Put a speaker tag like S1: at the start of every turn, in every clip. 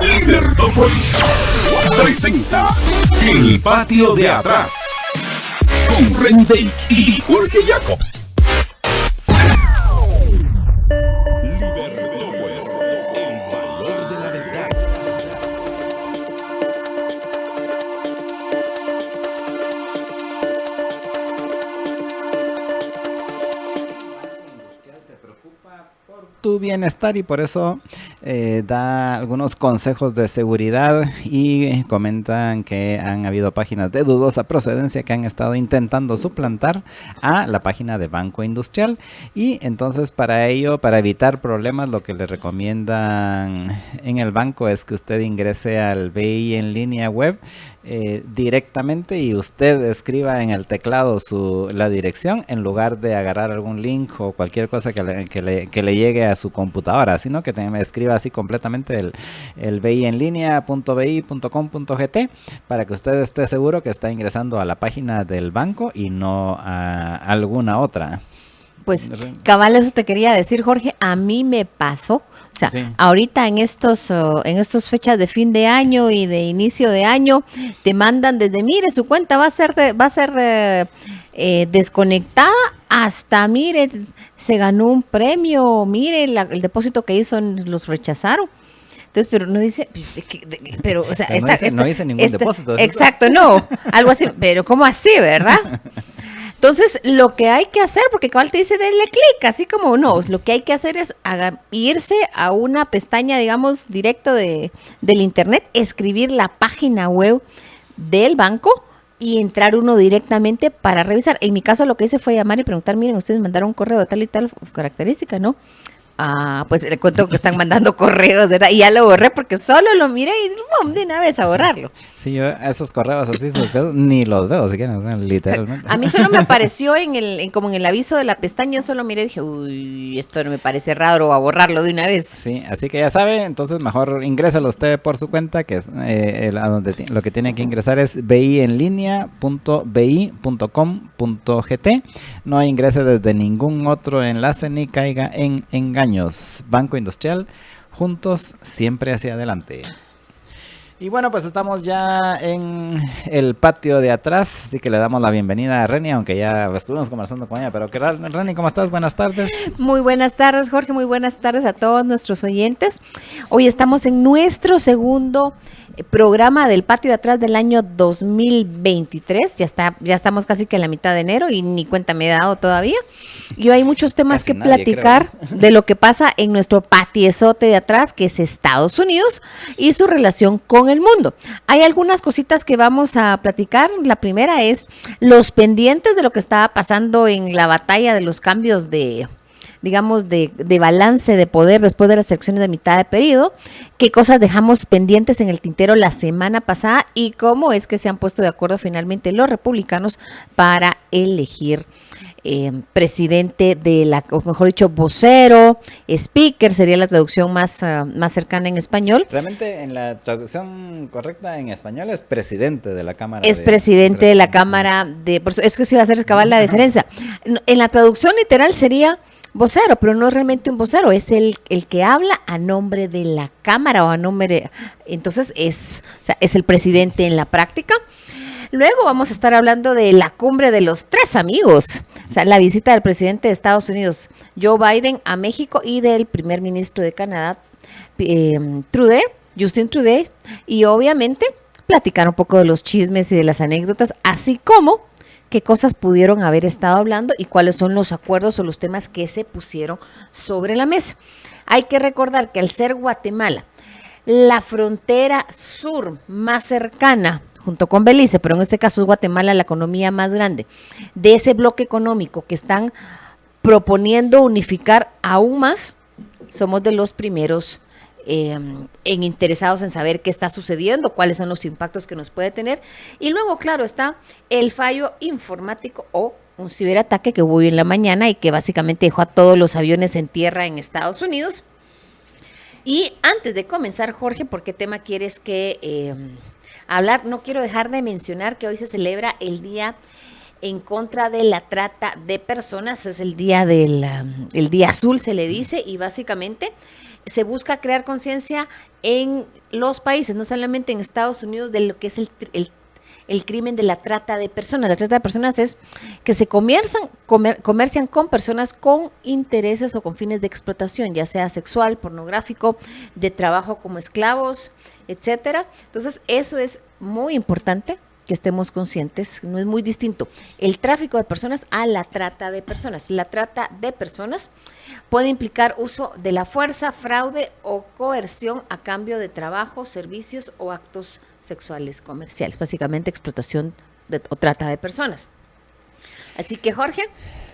S1: Libertópolis presenta El Patio de Atrás con Reni Bake y Jorge Jacobs. Libertópolis, el valor de la verdad.
S2: Se preocupa por tu bienestar y por eso da algunos consejos de seguridad y comentan que han habido páginas de dudosa procedencia que han estado intentando suplantar a la página de Banco Industrial, y entonces para ello, para evitar problemas, lo que le recomiendan en el banco es que usted ingrese al BI en línea web directamente y usted escriba en el teclado la dirección en lugar de agarrar algún link o cualquier cosa que le llegue a su computadora, sino que escriba así completamente el BI en línea.bi.com.gt para que usted esté seguro que está ingresando a la página del banco y no a alguna otra.
S3: Pues cabal, eso te quería decir, Jorge, a mí me pasó. O sea, sí. Ahorita en estos fechas de fin de año y de inicio de año, te mandan desde, mire, su cuenta va a ser desconectada hasta, mire, se ganó un premio, mire, el depósito que hizo los rechazaron. Entonces, pero no dice, pero o sea,
S2: no dice ningún depósito.
S3: Exacto, no, algo así, pero ¿cómo así, verdad? Entonces, lo que hay que hacer, porque cabal te dice, denle clic, así como no, lo que hay que hacer es irse a una pestaña, digamos, directo del internet, escribir la página web del banco y entrar uno directamente para revisar. En mi caso, lo que hice fue llamar y preguntar, miren, ustedes mandaron un correo de tal y tal característica, ¿no? Ah, pues le cuento que están mandando correos, ¿verdad? Y ya lo borré porque solo lo miré y ¡bum! De una vez a borrarlo.
S2: Sí, yo esos correos así ni los veo siquiera, literalmente.
S3: A mí solo me apareció como en el aviso de la pestaña, yo solo miré y dije, uy, esto no me parece raro, a borrarlo de una vez.
S2: Sí, así que ya sabe, entonces mejor ingrésalo usted por su cuenta, que es lo que tiene que ingresar es bienlinea.bi.com.gt. No ingrese desde ningún otro enlace ni caiga en engaños. Banco Industrial, juntos siempre hacia adelante. Y bueno, pues estamos ya en el patio de atrás, así que le damos la bienvenida a Reni, aunque ya estuvimos conversando con ella, pero ¿qué tal, Reni? ¿Cómo estás? Buenas tardes.
S3: Muy buenas tardes, Jorge, muy buenas tardes a todos nuestros oyentes. Hoy estamos en nuestro segundo programa del patio de atrás del año 2023, ya estamos casi que en la mitad de enero y ni cuenta me he dado todavía. Y hay muchos temas que platicar de lo que pasa en nuestro patiezote de atrás, que es Estados Unidos y su relación con el mundo. Hay algunas cositas que vamos a platicar. La primera es los pendientes de lo que estaba pasando en la batalla de los cambios de balance de poder después de las elecciones de mitad de periodo, qué cosas dejamos pendientes en el tintero la semana pasada y cómo es que se han puesto de acuerdo finalmente los republicanos para elegir presidente o mejor dicho, vocero, speaker, sería la traducción más cercana en español.
S2: Realmente en la traducción correcta en español es presidente de la Cámara.
S3: Es presidente de la Cámara es que sí va a ser escalar la diferencia. En la traducción literal sería vocero, pero no es realmente un vocero, es el que habla a nombre de la Cámara o a nombre, entonces es el presidente en la práctica. Luego vamos a estar hablando de la cumbre de los tres amigos, o sea, la visita del presidente de Estados Unidos, Joe Biden, a México, y del primer ministro de Canadá, Justin Trudeau, y obviamente platicar un poco de los chismes y de las anécdotas, así como qué cosas pudieron haber estado hablando y cuáles son los acuerdos o los temas que se pusieron sobre la mesa. Hay que recordar que al ser Guatemala la frontera sur más cercana, junto con Belice, pero en este caso es Guatemala la economía más grande, de ese bloque económico que están proponiendo unificar aún más, somos de los primeros interesados en saber qué está sucediendo, cuáles son los impactos que nos puede tener. Y luego, claro, está el fallo informático o un ciberataque que hubo hoy en la mañana y que básicamente dejó a todos los aviones en tierra en Estados Unidos. Y antes de comenzar, Jorge, ¿por qué tema quieres que hablar? No quiero dejar de mencionar que hoy se celebra el Día en contra de la trata de personas, es el día el día azul se le dice, y básicamente se busca crear conciencia en los países, no solamente en Estados Unidos, de lo que es el crimen de la trata de personas. La trata de personas es que se comercian con personas con intereses o con fines de explotación, ya sea sexual, pornográfico, de trabajo como esclavos, etcétera. Entonces, eso es muy importante que estemos conscientes, no es muy distinto el tráfico de personas a la trata de personas. La trata de personas puede implicar uso de la fuerza, fraude o coerción a cambio de trabajo, servicios o actos sexuales comerciales, básicamente explotación o trata de personas. Así que, Jorge.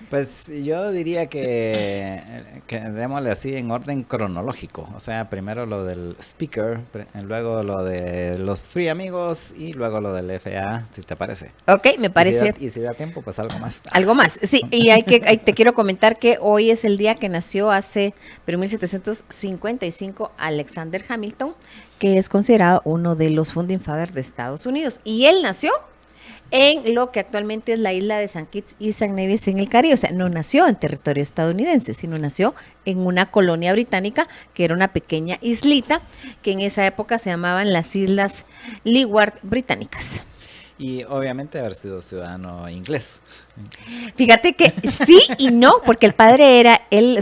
S2: Pues yo diría que démosle así en orden cronológico. O sea, primero lo del speaker, luego lo de los free amigos y luego lo del FA, si te parece.
S3: Ok, me parece.
S2: Y si da tiempo, pues algo más.
S3: Algo más, sí. Y te quiero comentar que hoy es el día que nació pero en 1755, Alexander Hamilton, que es considerado uno de los founding fathers de Estados Unidos. Y él nació en lo que actualmente es la isla de San Kitts y San Nevis en el Caribe. O sea, no nació en territorio estadounidense, sino nació en una colonia británica que era una pequeña islita que en esa época se llamaban las Islas Leeward Británicas.
S2: Y obviamente haber sido ciudadano inglés.
S3: Fíjate que sí y no, porque el padre él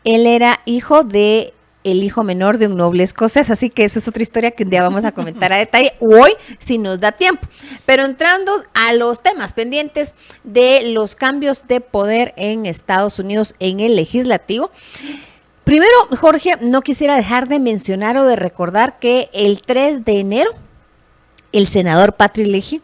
S3: era hijo de el hijo menor de un noble escocés, así que esa es otra historia que un día vamos a comentar a detalle, hoy si nos da tiempo. Pero entrando a los temas pendientes de los cambios de poder en Estados Unidos en el legislativo, primero, Jorge, no quisiera dejar de mencionar o de recordar que el 3 de enero, el senador Patrick Leahy,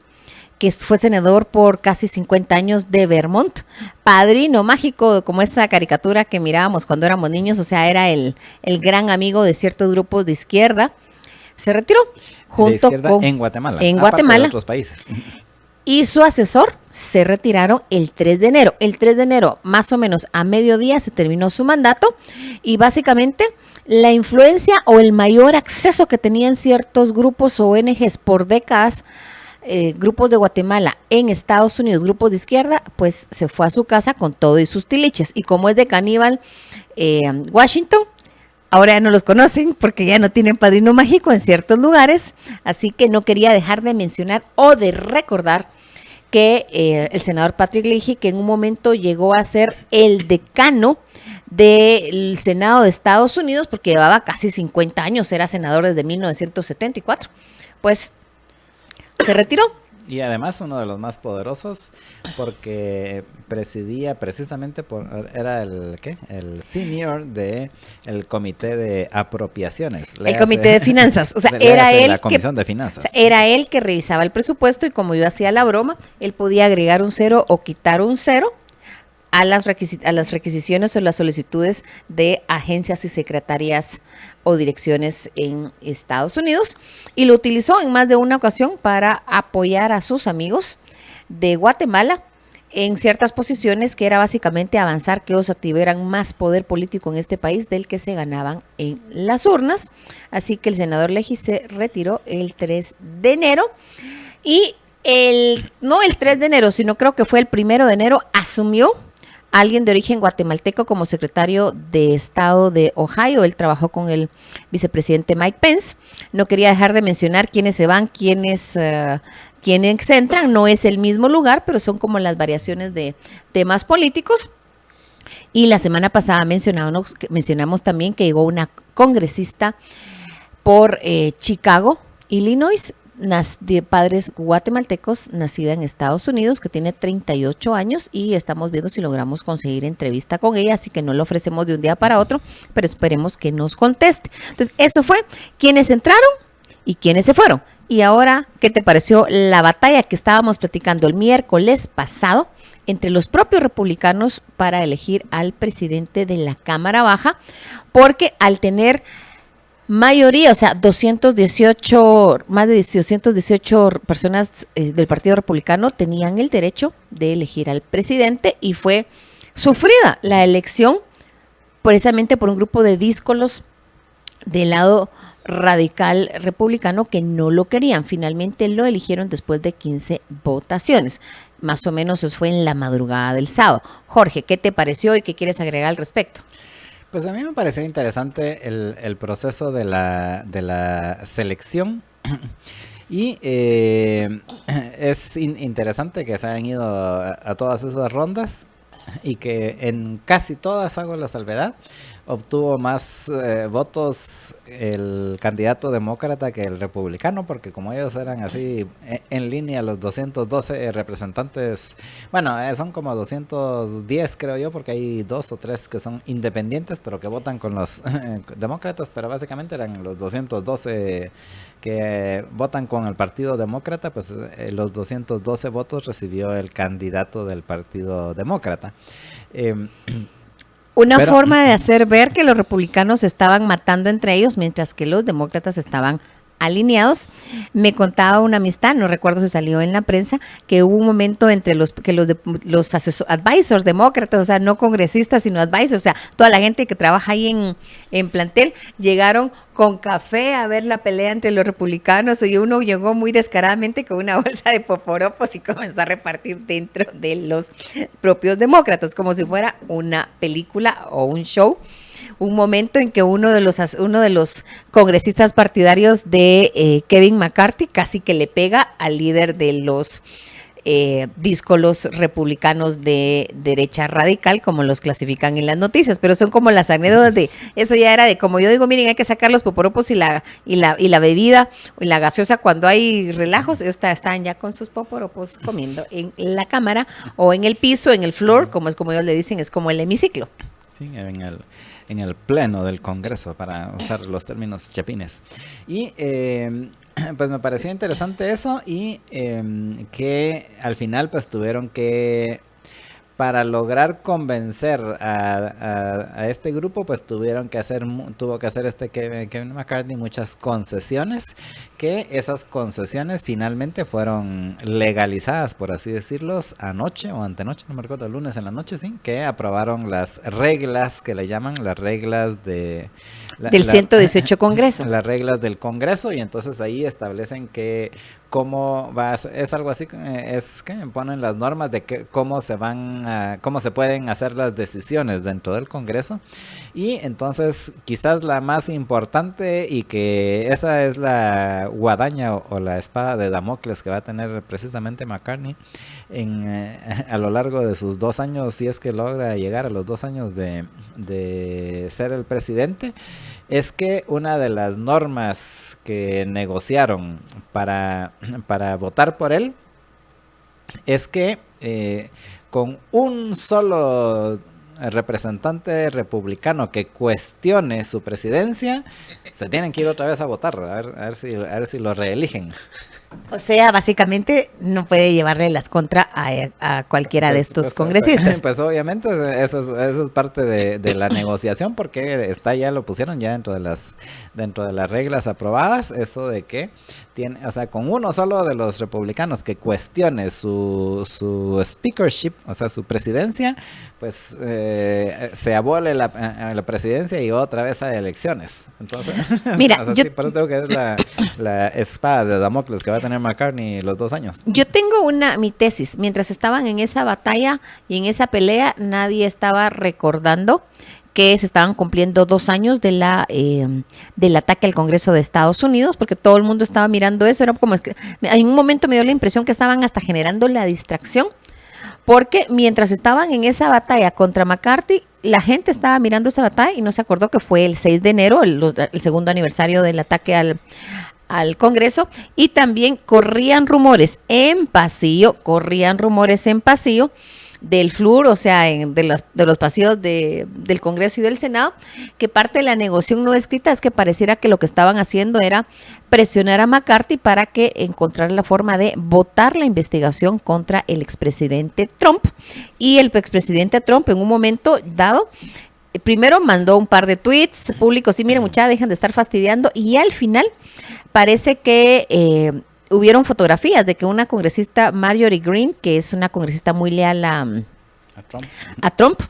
S3: que fue senador por casi 50 años de Vermont, padrino mágico, como esa caricatura que mirábamos cuando éramos niños, o sea, era el gran amigo de ciertos grupos de izquierda, se retiró junto con
S2: en Guatemala,
S3: de
S2: otros países.
S3: Y su asesor se retiraron el 3 de enero. El 3 de enero, más o menos a mediodía, se terminó su mandato y básicamente la influencia o el mayor acceso que tenían ciertos grupos o ONGs por décadas, grupos de Guatemala en Estados Unidos, grupos de izquierda, pues se fue a su casa con todo y sus tiliches. Y como es de Caníbal, Washington, ahora ya no los conocen porque ya no tienen padrino mágico en ciertos lugares, así que no quería dejar de mencionar o de recordar que el senador Patrick Leahy, que en un momento llegó a ser el decano del Senado de Estados Unidos, porque llevaba casi 50 años, era senador desde 1974, pues se retiró.
S2: Y además uno de los más poderosos porque presidía precisamente era el senior de el comité de apropiaciones.
S3: El comité de finanzas, o sea, era él
S2: la comisión de finanzas.
S3: O sea, era él que revisaba el presupuesto y como yo hacía la broma, él podía agregar un 0 o quitar un 0 a las requisiciones o las solicitudes de agencias y secretarías o direcciones en Estados Unidos, y lo utilizó en más de una ocasión para apoyar a sus amigos de Guatemala en ciertas posiciones que era básicamente avanzar que ellos tuvieran más poder político en este país del que se ganaban en las urnas. Así que el senador Leahy se retiró el 3 de enero y no el 3 de enero, sino creo que fue el 1 de enero, asumió alguien de origen guatemalteco como secretario de Estado de Ohio. Él trabajó con el vicepresidente Mike Pence. No quería dejar de mencionar quiénes se van, quiénes entran. No es el mismo lugar, pero son como las variaciones de temas políticos. Y la semana pasada mencionamos también que llegó una congresista por Chicago, Illinois, de padres guatemaltecos, nacida en Estados Unidos, que tiene 38 años y estamos viendo si logramos conseguir entrevista con ella, así que no lo ofrecemos de un día para otro, pero esperemos que nos conteste. Entonces, eso fue quienes entraron y quienes se fueron. Y ahora, ¿qué te pareció la batalla que estábamos platicando el miércoles pasado entre los propios republicanos para elegir al presidente de la Cámara Baja? Porque al tener mayoría, o sea, más de 218 personas del Partido Republicano tenían el derecho de elegir al presidente y fue sufrida la elección precisamente por un grupo de díscolos del lado radical republicano que no lo querían. Finalmente lo eligieron después de 15 votaciones. Más o menos eso fue en la madrugada del sábado. Jorge, ¿qué te pareció y qué quieres agregar al respecto?
S2: Pues a mí me pareció interesante el proceso de la selección. Y es interesante que se hayan ido a todas esas rondas y que en casi todas, hago la salvedad, obtuvo más votos el candidato demócrata que el republicano, porque como ellos eran así en línea los 212 representantes, bueno, son como 210 creo yo, porque hay 2 o 3 que son independientes, pero que votan con los demócratas, pero básicamente eran los 212 que votan con el Partido Demócrata, pues los 212 votos recibió el candidato del Partido Demócrata.
S3: Una forma de hacer ver que los republicanos estaban matando entre ellos mientras que los demócratas estaban alineados. Me contaba una amistad, no recuerdo si salió en la prensa, que hubo un momento entre los advisors demócratas, o sea, no congresistas, sino advisors, o sea, toda la gente que trabaja ahí en plantel, llegaron con café a ver la pelea entre los republicanos y uno llegó muy descaradamente con una bolsa de poporopos y comenzó a repartir dentro de los propios demócratas, como si fuera una película o un show. Un momento en que uno de los congresistas partidarios de Kevin McCarthy casi que le pega al líder de los díscolos republicanos de derecha radical, como los clasifican en las noticias, pero son como las anécdotas de, eso ya era de, como yo digo, miren, hay que sacar los poporopos y la bebida, y la gaseosa cuando hay relajos, ellos están ya con sus poporopos comiendo en la cámara, o en el piso, en el floor, como ellos le dicen, es como el hemiciclo.
S2: Sí, en el pleno del Congreso, para usar los términos chapines. Y pues me parecía interesante eso y que al final pues tuvieron que, para lograr convencer a este grupo, pues tuvo que hacer Kevin McCarthy muchas concesiones, que esas concesiones finalmente fueron legalizadas, por así decirlo, anoche o antenoche, no me recuerdo, el lunes en la noche, sí, que aprobaron las reglas que le llaman las reglas del
S3: 118 Congreso.
S2: Las reglas del Congreso, y entonces ahí establecen que cómo va a ser, es algo así, es que ponen las normas de cómo se pueden hacer las decisiones dentro del Congreso. Y entonces quizás la más importante, y que esa es la guadaña o la espada de Damocles que va a tener precisamente McCarthy a lo largo de sus 2 años, si es que logra llegar a los 2 años de ser el presidente, es que una de las normas que negociaron para votar por él es que con un solo representante republicano que cuestione su presidencia, se tienen que ir otra vez a votar, a ver si lo reeligen.
S3: O sea, básicamente no puede llevarle las contra a cualquiera de estos congresistas.
S2: Pues obviamente eso es parte de la negociación, porque ya lo pusieron ya dentro de las reglas aprobadas, eso de que o sea, con uno solo de los republicanos que cuestione su speakership, o sea, su presidencia, pues se abole la presidencia y otra vez hay elecciones. Entonces,
S3: mira,
S2: o sea, sí, por eso tengo que es la espada de Damocles que va a tener McCarthy los 2 años.
S3: Yo tengo mi tesis. Mientras estaban en esa batalla y en esa pelea, nadie estaba recordando que se estaban cumpliendo 2 años del ataque al Congreso de Estados Unidos, porque todo el mundo estaba mirando eso. Era como en un momento me dio la impresión que estaban hasta generando la distracción, porque mientras estaban en esa batalla contra McCarthy, la gente estaba mirando esa batalla y no se acordó que fue el 6 de enero, el segundo aniversario del ataque al Congreso, y también corrían rumores en pasillo del FLUR, o sea, de los pasillos del Congreso y del Senado, que parte de la negociación no escrita es que pareciera que lo que estaban haciendo era presionar a McCarthy para que encontrara la forma de votar la investigación contra el expresidente Trump. Y el expresidente Trump, en un momento dado, primero mandó un par de tweets públicos, sí, miren muchachos, dejen de estar fastidiando, y al final parece que hubieron fotografías de que una congresista, Marjorie Greene, que es una congresista muy leal a Trump,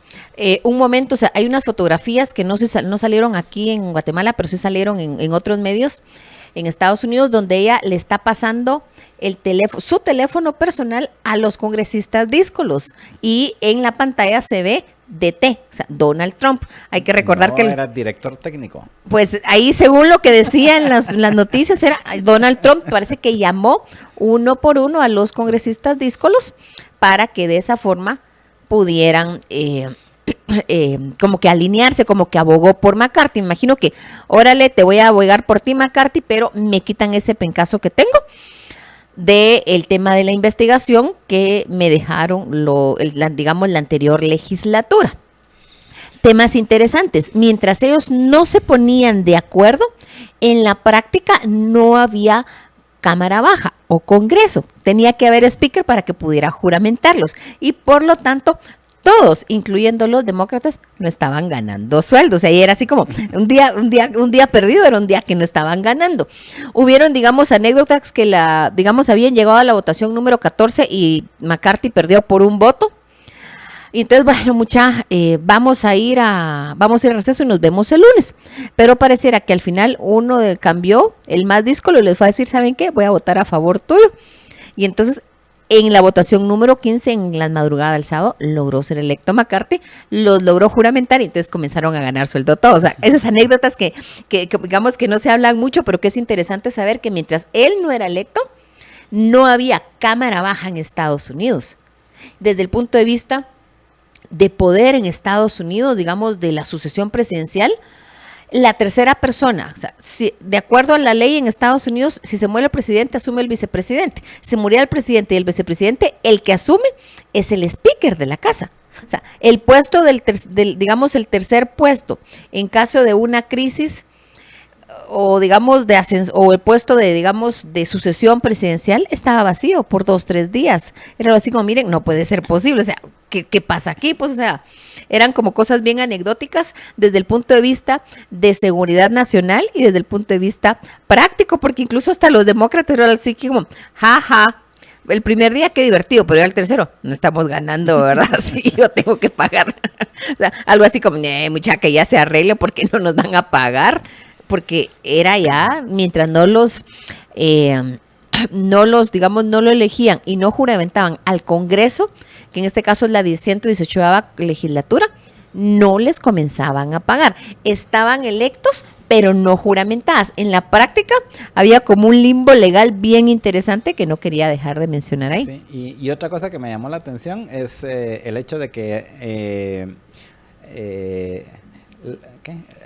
S3: un momento, o sea, hay unas fotografías que no salieron aquí en Guatemala, pero sí salieron en otros medios en Estados Unidos, donde ella le está pasando su teléfono personal a los congresistas díscolos, y en la pantalla se ve DT, o sea, Donald Trump. Hay que recordar que
S2: era director técnico.
S3: Pues ahí, según lo que decían las noticias, era Donald Trump, parece que llamó uno por uno a los congresistas díscolos para que de esa forma pudieran como que alinearse, como que abogó por McCarthy. Me imagino que, órale, te voy a abogar por ti, McCarthy, pero me quitan ese pencazo que tengo del tema de la investigación que me dejaron digamos, la anterior legislatura. Temas interesantes. Mientras ellos no se ponían de acuerdo, en la práctica no había Cámara Baja o Congreso. Tenía que haber speaker para que pudiera juramentarlos. Y por lo tanto, todos, incluyendo los demócratas, no estaban ganando sueldos. O sea, era así como un día perdido, era un día que no estaban ganando. Hubieron, digamos, anécdotas que habían llegado a la votación número 14 y McCarthy perdió por un voto. Y entonces, bueno, vamos a ir a receso y nos vemos el lunes. Pero pareciera que al final uno cambió, el más díscolo, y les fue a decir, ¿saben qué? Voy a votar a favor tuyo. Y entonces, en la votación número 15, en la madrugada del sábado, logró ser electo McCarthy, los logró juramentar y entonces comenzaron a ganar sueldo todos. O sea, esas anécdotas que digamos que no se hablan mucho, pero que es interesante saber que mientras él no era electo, no había Cámara Baja en Estados Unidos. Desde el punto de vista de poder en Estados Unidos, digamos, de la sucesión presidencial, la tercera persona, o sea, de acuerdo a la ley en Estados Unidos, si se muere el presidente, asume el vicepresidente. Si muriera el presidente y el vicepresidente, el que asume es el speaker de la casa. O sea, el puesto digamos, el tercer puesto en caso de una crisis o digamos o el puesto de sucesión presidencial estaba vacío por 2-3 días. Era así como, miren, no puede ser posible. O sea, ¿qué pasa aquí? Pues, o sea, eran como cosas bien anecdóticas desde el punto de vista de seguridad nacional y desde el punto de vista práctico, porque incluso hasta los demócratas eran así como, jaja, el primer día qué divertido, pero ya el tercero no estamos ganando, ¿verdad? Sí, yo tengo que pagar. O sea, algo así como, muchacha, que ya se arregle porque no nos van a pagar, porque era ya, mientras no lo elegían y no juramentaban al Congreso, que en este caso es la 118ª legislatura, no les comenzaban a pagar. Estaban electos, pero no juramentadas. En la práctica había como un limbo legal bien interesante que no quería dejar de mencionar ahí.
S2: Sí, y otra cosa que me llamó la atención es el hecho de que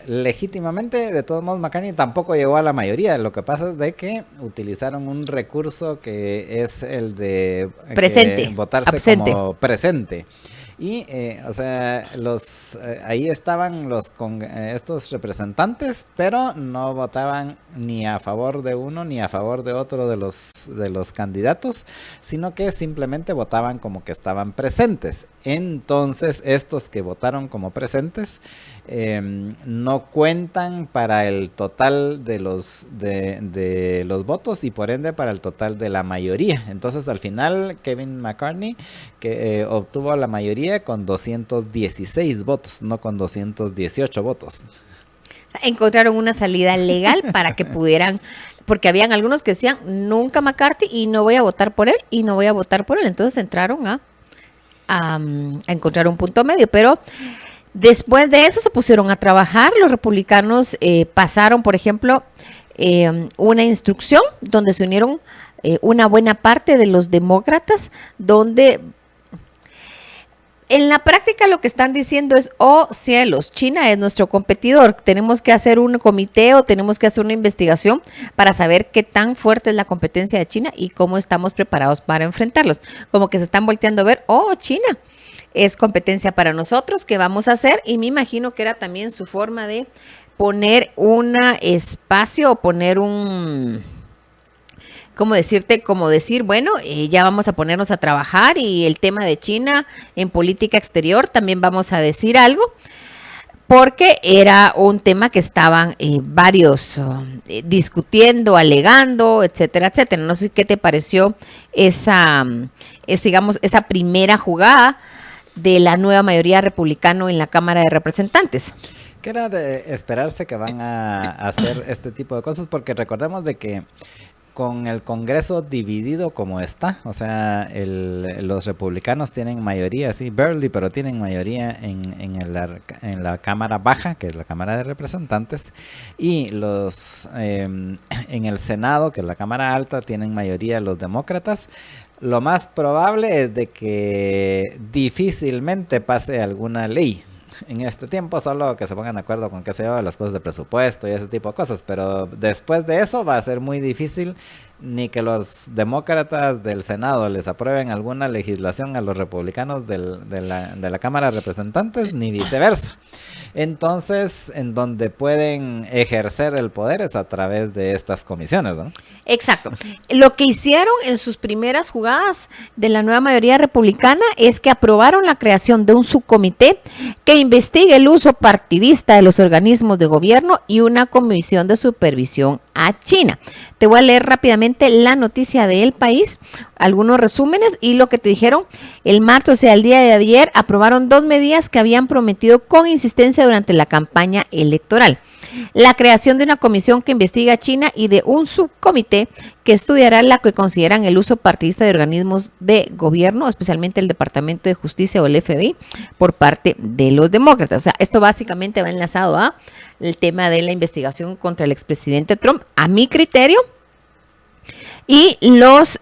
S2: legítimamente, de todos modos, McCarthy tampoco llegó a la mayoría. Lo que pasa es de que utilizaron un recurso que es el de votarse absente, como presente. Y, o sea, ahí estaban estos representantes, pero no votaban ni a favor de uno ni a favor de otro de los candidatos, sino que simplemente votaban como que estaban presentes. Entonces, estos que votaron como presentes no cuentan para el total de los votos y por ende para el total de la mayoría. Entonces, al final, Kevin McCarthy que obtuvo la mayoría con 216 votos, no con 218 votos.
S3: Encontraron una salida legal para que pudieran, porque habían algunos que decían, nunca McCarthy y no voy a votar por él y no voy a votar por él. Entonces entraron a encontrar un punto medio, pero después de eso se pusieron a trabajar. Los republicanos pasaron, por ejemplo, una instrucción donde se unieron una buena parte de los demócratas, donde en la práctica lo que están diciendo es, oh cielos, China es nuestro competidor, tenemos que hacer un comité o tenemos que hacer una investigación para saber qué tan fuerte es la competencia de China y cómo estamos preparados para enfrentarlos. Como que se están volteando a ver, oh, China es competencia para nosotros, ¿qué vamos a hacer? Y me imagino que era también su forma de poner un espacio o poner como decir, bueno, ya vamos a ponernos a trabajar y el tema de China en política exterior también vamos a decir algo, porque era un tema que estaban varios discutiendo, alegando, etcétera, etcétera. No sé qué te pareció esa primera jugada de la nueva mayoría republicana en la Cámara de Representantes.
S2: Que era de esperarse que van a hacer este tipo de cosas, porque recordemos de que con el Congreso dividido como está, o sea, los republicanos tienen mayoría, sí, barely, pero tienen mayoría en la Cámara Baja, que es la Cámara de Representantes, y en el Senado, que es la Cámara Alta, tienen mayoría los demócratas. Lo más probable es de que difícilmente pase alguna ley en este tiempo, solo que se pongan de acuerdo con qué se lleva las cosas de presupuesto y ese tipo de cosas, pero después de eso va a ser muy difícil ni que los demócratas del Senado les aprueben alguna legislación a los republicanos de la Cámara de Representantes, ni viceversa. Entonces, en donde pueden ejercer el poder es a través de estas comisiones, ¿no?
S3: Exacto. Lo que hicieron en sus primeras jugadas de la nueva mayoría republicana es que aprobaron la creación de un subcomité que investigue el uso partidista de los organismos de gobierno y una comisión de supervisión a China. Te voy a leer rápidamente la noticia de El País, algunos resúmenes y lo que te dijeron el martes, o sea, el día de ayer, aprobaron 2 medidas que habían prometido con insistencia durante la campaña electoral. La creación de una comisión que investiga a China y de un subcomité que estudiará la que consideran el uso partidista de organismos de gobierno, especialmente el Departamento de Justicia o el FBI, por parte de los demócratas. O sea, esto básicamente va enlazado a el tema de la investigación contra el expresidente Trump, a mi criterio. Y los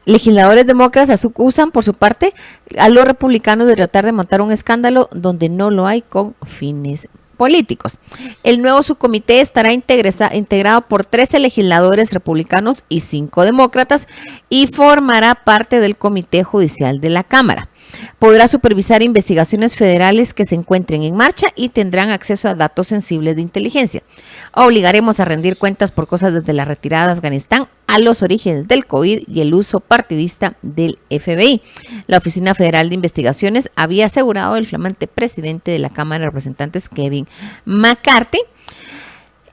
S3: legisladores demócratas acusan, por su parte, a los republicanos de tratar de montar un escándalo donde no lo hay con fines políticos. El nuevo subcomité estará integrado por 13 legisladores republicanos y 5 demócratas y formará parte del Comité Judicial de la Cámara. Podrá supervisar investigaciones federales que se encuentren en marcha y tendrán acceso a datos sensibles de inteligencia. Obligaremos a rendir cuentas por cosas desde la retirada de Afganistán a los orígenes del COVID y el uso partidista del FBI. La Oficina Federal de Investigaciones había asegurado el flamante presidente de la Cámara de Representantes, Kevin McCarthy.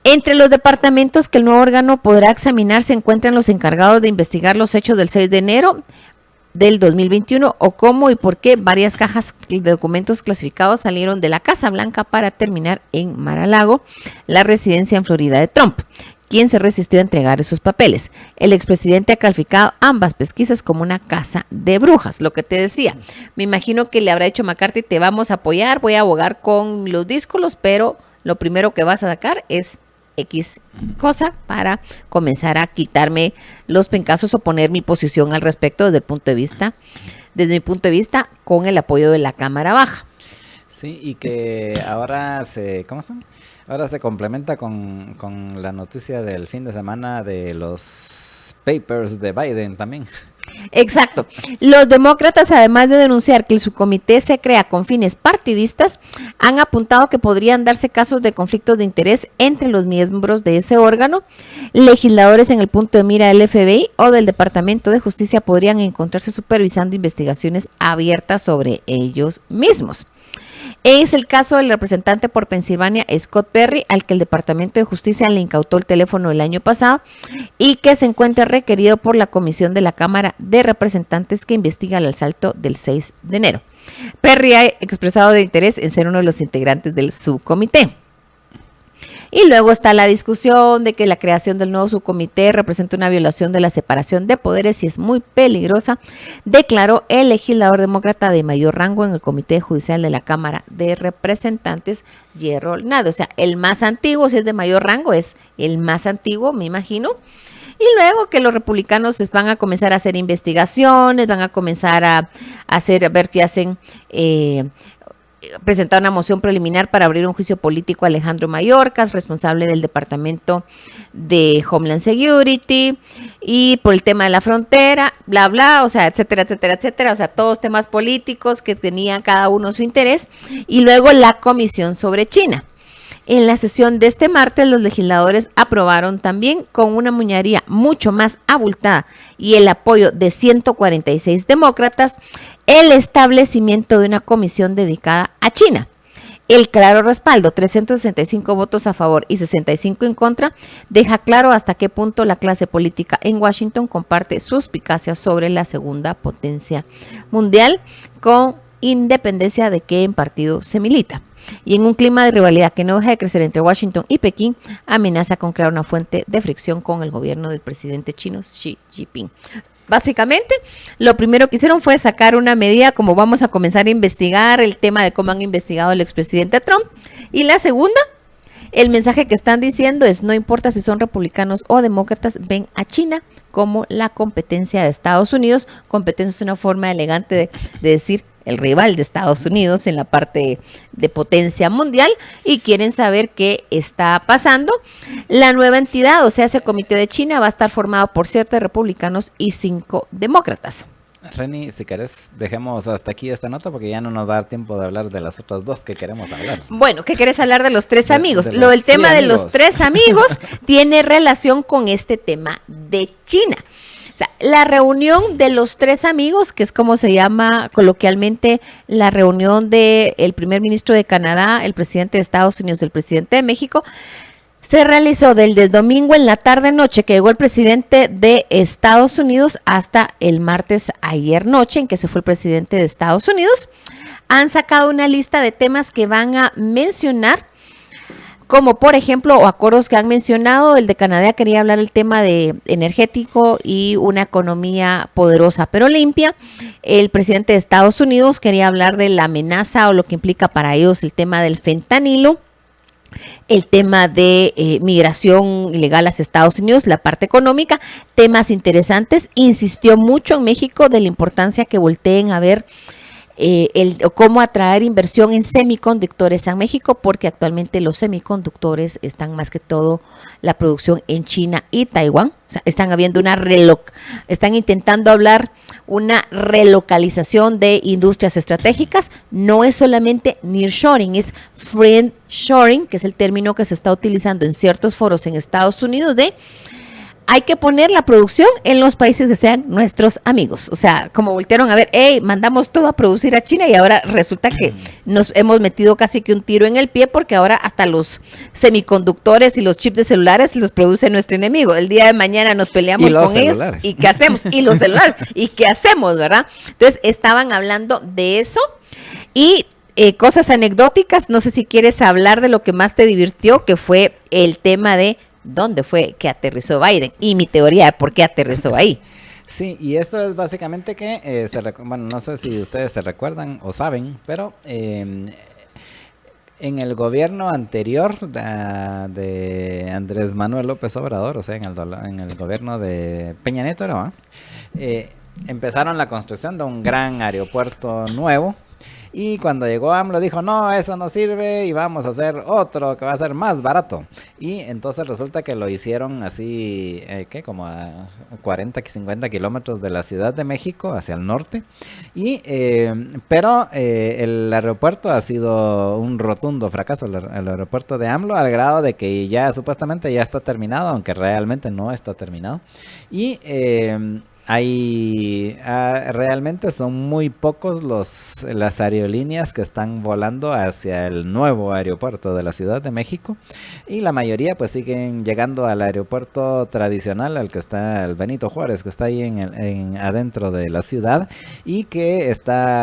S3: Entre los departamentos que el nuevo órgano podrá examinar se encuentran los encargados de investigar los hechos del 6 de enero del 2021 o cómo y por qué varias cajas de documentos clasificados salieron de la Casa Blanca para terminar en Mar-a-Lago, la residencia en Florida de Trump, quien se resistió a entregar esos papeles. El expresidente ha calificado ambas pesquisas como una caza de brujas. Lo que te decía, me imagino que le habrá dicho McCarthy, te vamos a apoyar, voy a abogar con los díscolos, pero lo primero que vas a sacar es X cosa para comenzar a quitarme los pencazos o poner mi posición al respecto desde mi punto de vista con el apoyo de la Cámara Baja.
S2: Sí, y que ahora ahora se complementa con la noticia del fin de semana de los papers de Biden también.
S3: Exacto. Los demócratas, además de denunciar que el subcomité se crea con fines partidistas, han apuntado que podrían darse casos de conflictos de interés entre los miembros de ese órgano. Legisladores en el punto de mira del FBI o del Departamento de Justicia podrían encontrarse supervisando investigaciones abiertas sobre ellos mismos. Es el caso del representante por Pensilvania, Scott Perry, al que el Departamento de Justicia le incautó el teléfono el año pasado y que se encuentra requerido por la Comisión de la Cámara de Representantes que investiga el asalto del 6 de enero. Perry ha expresado de interés en ser uno de los integrantes del subcomité. Y luego está la discusión de que la creación del nuevo subcomité representa una violación de la separación de poderes y es muy peligrosa, declaró el legislador demócrata de mayor rango en el Comité Judicial de la Cámara de Representantes, Jerrold Nadler. O sea, el más antiguo, si es de mayor rango, es el más antiguo, me imagino. Y luego que los republicanos van a comenzar a hacer investigaciones, van a comenzar a ver qué hacen. Presentar una moción preliminar para abrir un juicio político a Alejandro Mayorkas, responsable del Departamento de Homeland Security, y por el tema de la frontera, bla, bla, o sea, etcétera, etcétera, etcétera, o sea, todos temas políticos que tenían cada uno su interés, y luego la comisión sobre China. En la sesión de este martes, los legisladores aprobaron también con una mayoría mucho más abultada y el apoyo de 146 demócratas el establecimiento de una comisión dedicada a China. El claro respaldo, 365 votos a favor y 65 en contra, deja claro hasta qué punto la clase política en Washington comparte suspicacias sobre la segunda potencia mundial con independencia de qué partido se milita. y en un clima de rivalidad que no deja de crecer entre Washington y Pekín, amenaza con crear una fuente de fricción con el gobierno del presidente chino Xi Jinping. Básicamente, lo primero que hicieron fue sacar una medida como vamos a comenzar a investigar el tema de cómo han investigado al expresidente Trump. Y la segunda, el mensaje que están diciendo es: no importa si son republicanos o demócratas, ven a China como la competencia de Estados Unidos. Competencia es una forma elegante de decir el rival de Estados Unidos en la parte de potencia mundial, y quieren saber qué está pasando. La nueva entidad, o sea, ese comité de China, va a estar formado por 7 republicanos y 5 demócratas.
S2: Reni, si querés, dejemos hasta aquí esta nota porque ya no nos va a dar tiempo de hablar de las otras 2 que queremos hablar.
S3: Bueno, ¿qué querés hablar de los 3 amigos?
S2: De los
S3: El tema de
S2: amigos.
S3: los 3 amigos tiene relación con este tema de China. O sea, la reunión de los 3 amigos, que es como se llama coloquialmente la reunión del primer ministro de Canadá, el presidente de Estados Unidos, el presidente de México, se realizó desde domingo en la tarde-noche que llegó el presidente de Estados Unidos hasta el martes ayer noche en que se fue el presidente de Estados Unidos. Han sacado una lista de temas que van a mencionar, como por ejemplo, o acuerdos que han mencionado. El de Canadá quería hablar el tema de energético y una economía poderosa pero limpia. El presidente de Estados Unidos quería hablar de la amenaza o lo que implica para ellos el tema del fentanilo, el tema de migración ilegal hacia Estados Unidos, la parte económica, temas interesantes. Insistió mucho en México de la importancia que volteen a ver cómo atraer inversión en semiconductores a México, porque actualmente los semiconductores están más que todo la producción en China y Taiwán. O sea, están intentando hablar una relocalización de industrias estratégicas. No es solamente nearshoring, es friendshoring, que es el término que se está utilizando en ciertos foros en Estados Unidos de hay que poner la producción en los países que sean nuestros amigos. O sea, como voltearon a ver, mandamos todo a producir a China y ahora resulta que nos hemos metido casi que un tiro en el pie porque ahora hasta los semiconductores y los chips de celulares los produce nuestro enemigo. El día de mañana nos peleamos con ellos. ¿Y qué hacemos? Y los celulares. ¿Y qué hacemos, verdad? Entonces, estaban hablando de eso y cosas anecdóticas. No sé si quieres hablar de lo que más te divirtió, que fue el tema de dónde fue que aterrizó Biden y mi teoría de por qué aterrizó ahí.
S2: Sí, y esto es básicamente que, bueno, no sé si ustedes se recuerdan o saben, pero en el gobierno anterior de Andrés Manuel López Obrador, o sea, en el gobierno de Peña Nieto, ¿no? Empezaron la construcción de un gran aeropuerto nuevo. Y cuando llegó AMLO dijo, no, eso no sirve y vamos a hacer otro que va a ser más barato. Y entonces resulta que lo hicieron así, como a 40, 50 kilómetros de la Ciudad de México, hacia el norte. Pero el aeropuerto ha sido un rotundo fracaso, el aeropuerto de AMLO, al grado de que ya supuestamente ya está terminado, aunque realmente no está terminado. Y realmente son muy pocos las aerolíneas que están volando hacia el nuevo aeropuerto de la Ciudad de México, y la mayoría pues siguen llegando al aeropuerto tradicional, al que está el Benito Juárez, que está ahí adentro de la ciudad, y que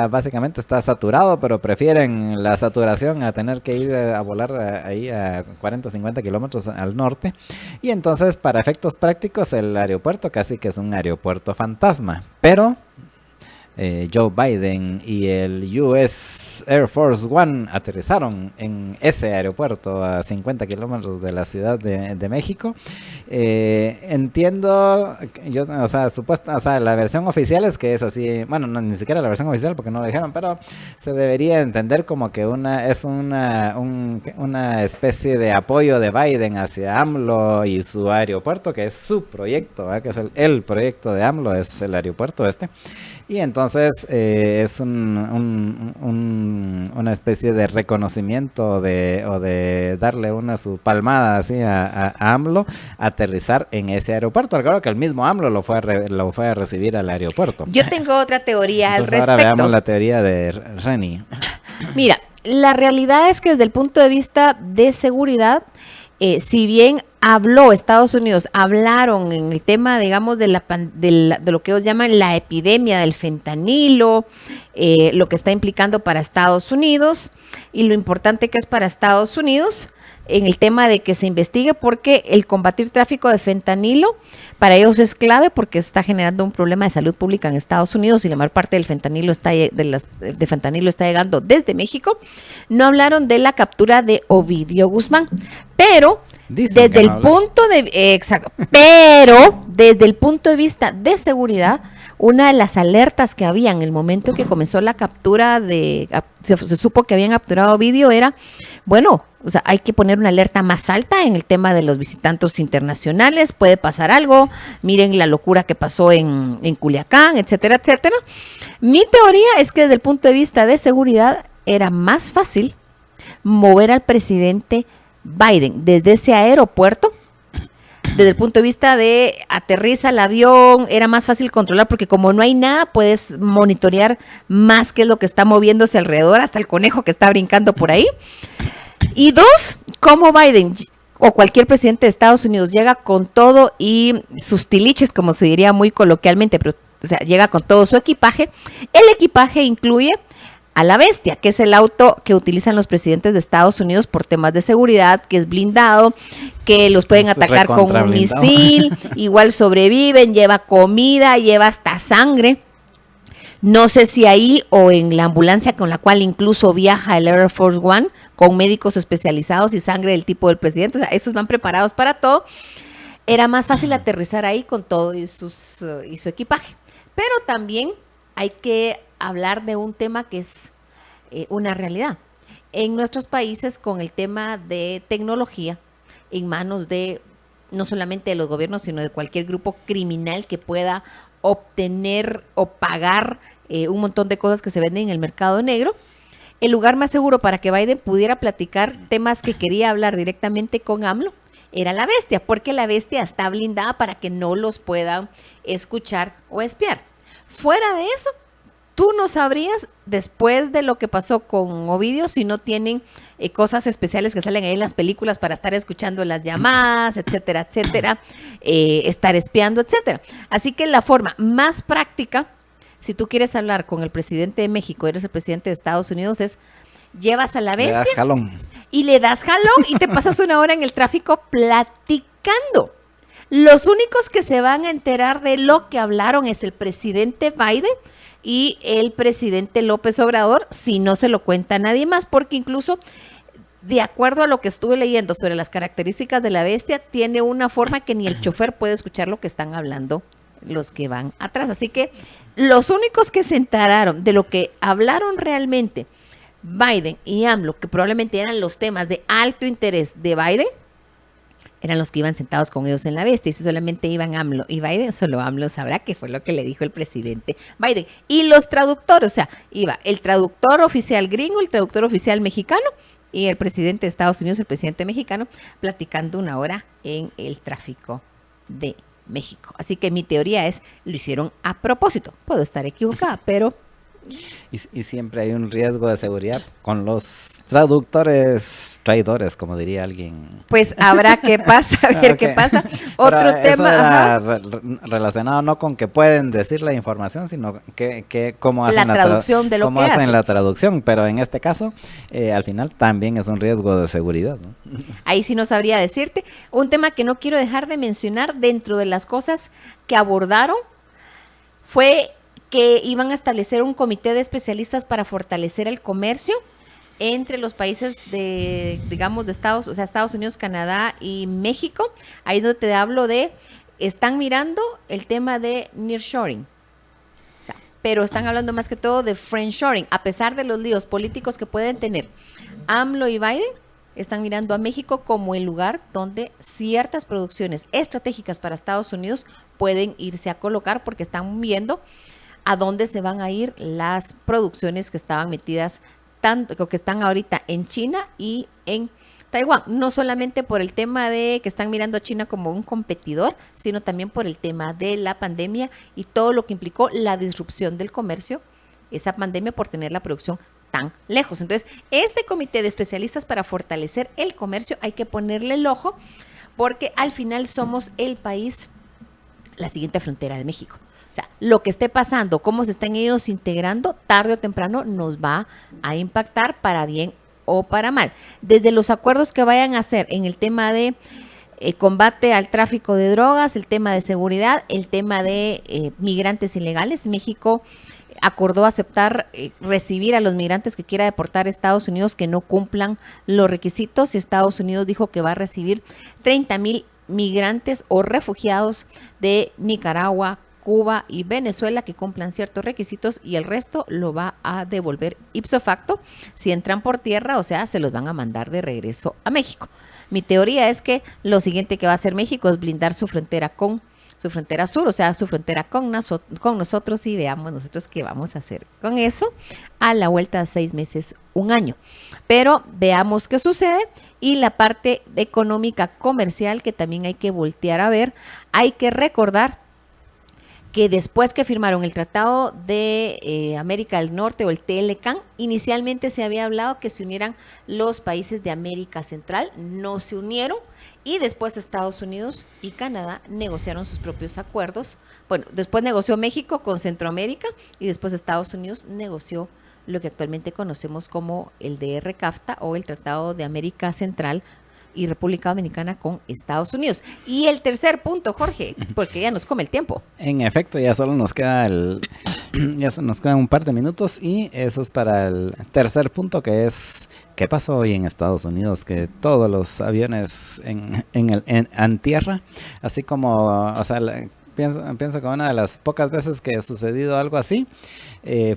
S2: básicamente está saturado, pero prefieren la saturación a tener que ir a volar ahí a 40, 50 kilómetros al norte. Y entonces, para efectos prácticos, el aeropuerto casi que es un aeropuerto fantasma, pero Joe Biden y el US Air Force One aterrizaron en ese aeropuerto a 50 kilómetros de la Ciudad de México. Entiendo, la versión oficial es que es así, bueno, no, ni siquiera la versión oficial porque no lo dijeron, pero se debería entender como que es una especie de apoyo de Biden hacia AMLO y su aeropuerto, que es su proyecto, ¿verdad? Que es el proyecto de AMLO, es el aeropuerto este. Y entonces es una especie de reconocimiento o de darle su palmada así a AMLO, aterrizar en ese aeropuerto. Claro que el mismo AMLO lo fue a recibir al aeropuerto.
S3: Yo tengo otra teoría al respecto.
S2: Ahora veamos la teoría de Reni.
S3: Mira, la realidad es que desde el punto de vista de seguridad, si bien habló Estados Unidos, hablaron en el tema, digamos, de lo que ellos llaman la epidemia del fentanilo, lo que está implicando para Estados Unidos y lo importante que es para Estados Unidos en el tema de que se investigue, porque el combatir tráfico de fentanilo para ellos es clave, porque está generando un problema de salud pública en Estados Unidos y la mayor parte del fentanilo de fentanilo está llegando desde México. No hablaron de la captura de Ovidio Guzmán, pero
S2: Dicen
S3: desde el punto de pero desde el punto de vista de seguridad, una de las alertas que había en el momento que comenzó la captura se supo que habían capturado Ovidio era, bueno, o sea, hay que poner una alerta más alta en el tema de los visitantes internacionales, puede pasar algo, miren la locura que pasó en Culiacán, etcétera, etcétera. Mi teoría es que desde el punto de vista de seguridad era más fácil mover al presidente Biden desde ese aeropuerto. Desde el punto de vista de aterriza el avión, era más fácil controlar, porque como no hay nada, puedes monitorear más qué es lo que está moviéndose alrededor, hasta el conejo que está brincando por ahí. Y dos, como Biden o cualquier presidente de Estados Unidos llega con todo y sus tiliches, como se diría muy coloquialmente, pero o sea, llega con todo su equipaje. El equipaje incluye a la Bestia, que es el auto que utilizan los presidentes de Estados Unidos por temas de seguridad, que es blindado, que los pueden atacar con un misil, igual sobreviven, lleva comida, lleva hasta sangre. No sé si ahí o en la ambulancia con la cual incluso viaja el Air Force One, con médicos especializados y sangre del tipo del presidente, o sea, esos van preparados para todo. Era más fácil aterrizar ahí con todo y su equipaje. Pero también hay que hablar de un tema que es una realidad. En nuestros países, con el tema de tecnología, en manos de no solamente de los gobiernos, sino de cualquier grupo criminal que pueda obtener o pagar un montón de cosas que se venden en el mercado negro, el lugar más seguro para que Biden pudiera platicar temas que quería hablar directamente con AMLO era la Bestia, porque la Bestia está blindada para que no los puedan escuchar o espiar. Fuera de eso, tú no sabrías, después de lo que pasó con Ovidio, si no tienen cosas especiales que salen ahí en las películas para estar escuchando las llamadas, etcétera, etcétera, estar espiando, etcétera. Así que la forma más práctica, si tú quieres hablar con el presidente de México, eres el presidente de Estados Unidos, es llevas a la Bestia.
S2: Le das jalón.
S3: Y le das jalón y te pasas una hora en el tráfico platicando. Los únicos que se van a enterar de lo que hablaron es el presidente Biden y el presidente López Obrador, si no se lo cuenta a nadie más, porque incluso de acuerdo a lo que estuve leyendo sobre las características de la Bestia, tiene una forma que ni el chofer puede escuchar lo que están hablando los que van atrás. Así que los únicos que se enteraron de lo que hablaron realmente Biden y AMLO, que probablemente eran los temas de alto interés de Biden, eran los que iban sentados con ellos en la Bestia. Y si solamente iban AMLO y Biden, solo AMLO sabrá qué fue lo que le dijo el presidente Biden. Y los traductores, o sea, iba el traductor oficial gringo, el traductor oficial mexicano y el presidente de Estados Unidos, el presidente mexicano, platicando una hora en el tráfico de México. Así que mi teoría es, lo hicieron a propósito. Puedo estar equivocada, pero...
S2: Y siempre hay un riesgo de seguridad con los traductores traidores, como diría alguien.
S3: Pues habrá que pasar, a ver qué pasa. Otro
S2: Pero
S3: tema.
S2: eso era relacionado no con que pueden decir la información, sino que cómo hacen
S3: la traducción de lo
S2: cómo
S3: que
S2: hacen
S3: hacen.
S2: la traducción. Pero en este caso, al final también es un riesgo de seguridad, ¿no?
S3: Ahí sí no sabría decirte. Un tema que no quiero dejar de mencionar dentro de las cosas que abordaron fue que iban a establecer un comité de especialistas para fortalecer el comercio entre los países de, digamos, de Estados Unidos, Canadá y México. Ahí donde te hablo de, están mirando el tema de nearshoring. O sea, pero están hablando más que todo de friendshoring. A pesar de los líos políticos que pueden tener AMLO y Biden, están mirando a México como el lugar donde ciertas producciones estratégicas para Estados Unidos pueden irse a colocar, porque están viendo a dónde se van a ir las producciones que estaban metidas, que están ahorita en China y en Taiwán. No solamente por el tema de que están mirando a China como un competidor, sino también por el tema de la pandemia y todo lo que implicó la disrupción del comercio, esa pandemia, por tener la producción tan lejos. Entonces, este comité de especialistas para fortalecer el comercio hay que ponerle el ojo, porque al final somos el país, la siguiente frontera de México. O sea, lo que esté pasando, cómo se están ellos integrando, tarde o temprano nos va a impactar para bien o para mal. Desde los acuerdos que vayan a hacer en el tema de combate al tráfico de drogas, el tema de seguridad, el tema de migrantes ilegales. México acordó aceptar recibir a los migrantes que quiera deportar a Estados Unidos que no cumplan los requisitos, y Estados Unidos dijo que va a recibir 30,000 migrantes o refugiados de Nicaragua, Cuba y Venezuela que cumplan ciertos requisitos, y el resto lo va a devolver ipso facto. Si entran por tierra, o sea, se los van a mandar de regreso a México. Mi teoría es que lo siguiente que va a hacer México es blindar su frontera sur, o sea, su frontera con nosotros, y veamos nosotros qué vamos a hacer con eso a la vuelta de 6 meses, 1 año. Pero veamos qué sucede, y la parte económica comercial que también hay que voltear a ver. Hay que recordar que después que firmaron el Tratado de América del Norte, o el TLCAN, inicialmente se había hablado que se unieran los países de América Central, no se unieron, y después Estados Unidos y Canadá negociaron sus propios acuerdos. Bueno, después negoció México con Centroamérica, y después Estados Unidos negoció lo que actualmente conocemos como el DRCAFTA, o el Tratado de América Central y República Dominicana con Estados Unidos. Y el tercer punto, Jorge, porque ya nos come el tiempo.
S2: En efecto, ya solo nos queda ya se nos quedan un par de minutos, y eso es para el tercer punto, que es ¿qué pasó hoy en Estados Unidos? Que todos los aviones en tierra, así como, o sea, pienso que una de las pocas veces que ha sucedido algo así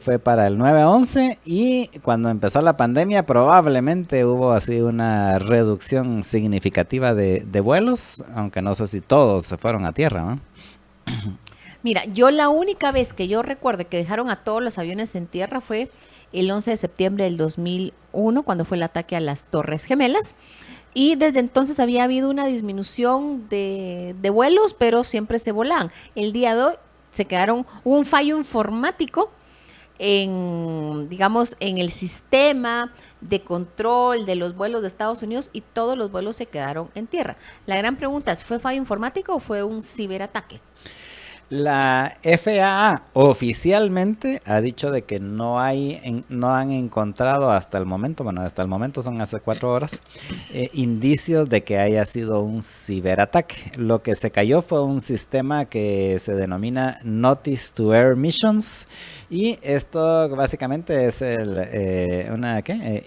S2: fue para el 9/11, y cuando empezó la pandemia probablemente hubo así una reducción significativa de vuelos, aunque no sé si todos se fueron a tierra, ¿no?
S3: Mira, yo la única vez que yo recuerdo que dejaron a todos los aviones en tierra fue el 11 de septiembre del 2001, cuando fue el ataque a las Torres Gemelas. Y desde entonces había habido una disminución de vuelos, pero siempre se volaban. El día de hoy hubo un fallo informático digamos, en el sistema de control de los vuelos de Estados Unidos, y todos los vuelos se quedaron en tierra. La gran pregunta es, ¿fue fallo informático o fue un ciberataque?
S2: La FAA oficialmente ha dicho de que no han encontrado hasta el momento, bueno, hasta el momento son hace 4 horas, indicios de que haya sido un ciberataque. Lo que se cayó fue un sistema que se denomina Notice to Air Missions, y esto básicamente es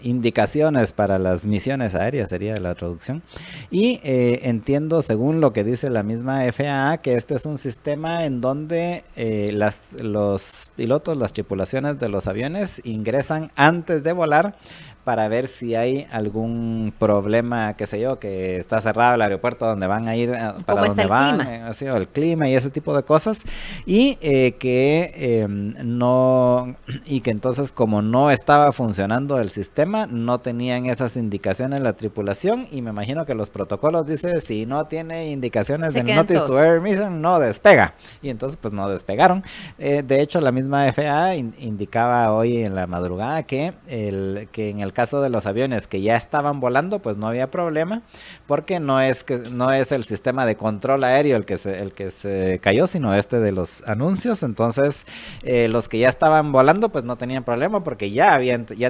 S2: indicaciones para las misiones aéreas, sería la traducción. Y entiendo, según lo que dice la misma FAA, que este es un sistema en donde los pilotos, las tripulaciones de los aviones ingresan antes de volar para ver si hay algún problema, qué sé yo, que está cerrado el aeropuerto donde van a ir, para donde van, así, o el clima y ese tipo de cosas, y que entonces, como no estaba funcionando el sistema, no tenían esas indicaciones la tripulación, y me imagino que los protocolos dice, si no tiene indicaciones de Notice to Air Mission, no despega, y entonces pues no despegaron. De hecho, la misma FAA indicaba hoy en la madrugada que en el caso de los aviones que ya estaban volando, pues no había problema, porque no es el sistema de control aéreo el que se cayó, sino de los anuncios. Entonces los que ya estaban volando pues no tenían problema, porque ya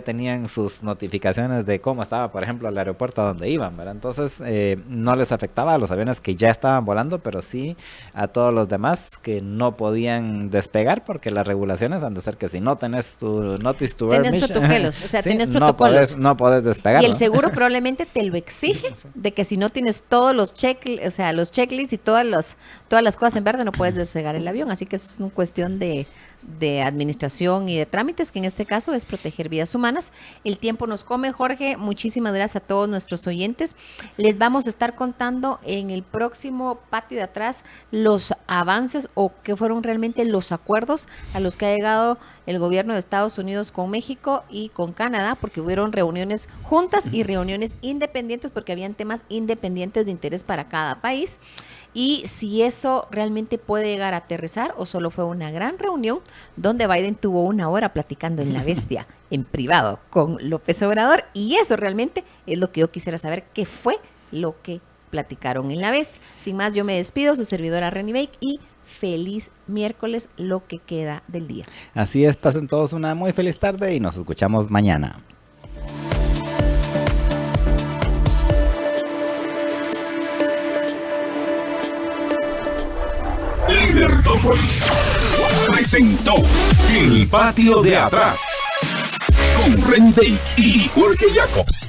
S2: tenían sus notificaciones de cómo estaba, por ejemplo, el aeropuerto a donde iban, ¿verdad? Entonces no les afectaba a los aviones que ya estaban volando, pero sí a todos los demás que no podían despegar, porque las regulaciones han de ser que si no tenés tu Notice to Air Mission,
S3: protocolos, o sea,
S2: ¿sí?
S3: Tienes protocolos.
S2: No puedes despegar.
S3: Y el seguro probablemente te lo exige, de que si no tienes todos los checklists y todas las cosas en verde, no puedes despegar el avión. Así que eso es una cuestión de administración y de trámites, que en este caso es proteger vidas humanas. El tiempo nos come, Jorge. Muchísimas gracias a todos nuestros oyentes. Les vamos a estar contando en el próximo Patio de Atrás los avances, o qué fueron realmente los acuerdos a los que ha llegado el gobierno de Estados Unidos con México y con Canadá, porque hubieron fueron reuniones juntas y reuniones independientes porque habían temas independientes de interés para cada país. Y si eso realmente puede llegar a aterrizar o solo fue una gran reunión donde Biden tuvo 1 hora platicando en La Bestia, en privado, con López Obrador. Y eso realmente es lo que yo quisiera saber, qué fue lo que platicaron en La Bestia. Sin más, yo me despido, su servidora Renny Bake, y feliz miércoles, lo que queda del día.
S2: Así es, pasen todos una muy feliz tarde y nos escuchamos mañana.
S1: Libertópolis presentó El Patio de Atrás con Renny Bake y Jorge Jacobs.